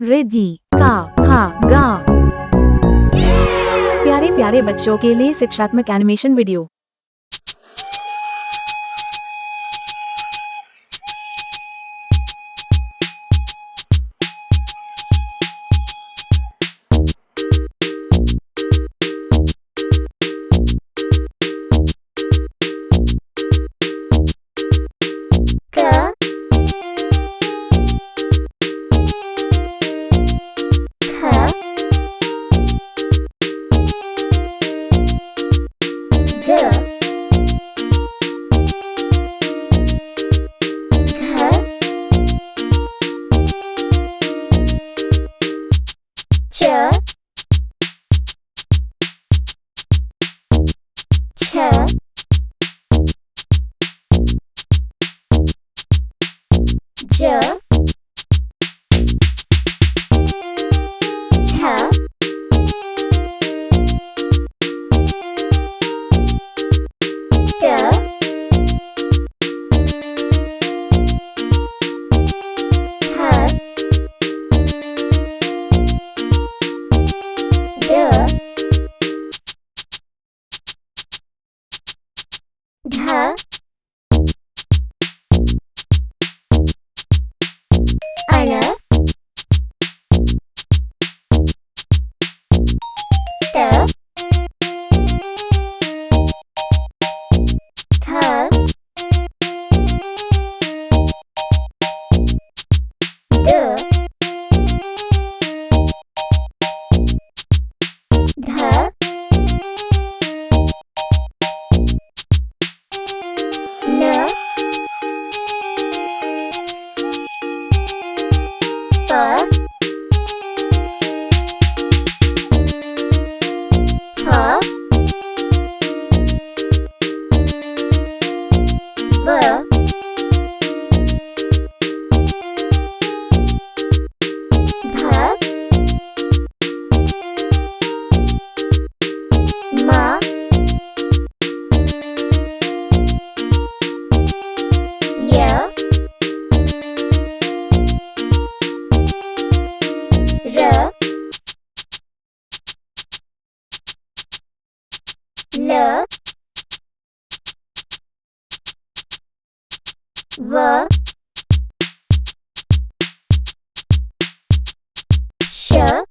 रिद्धि का खा गा। प्यारे प्यारे बच्चों के लिए शिक्षात्मक animation video. Ka Kha Ga Kha Cha Cha Ja Ta Da Ha Ga Gha Ana Da Tha Da Dha Na Pa Pa Va Bha Ma Ya Ra La Va Sha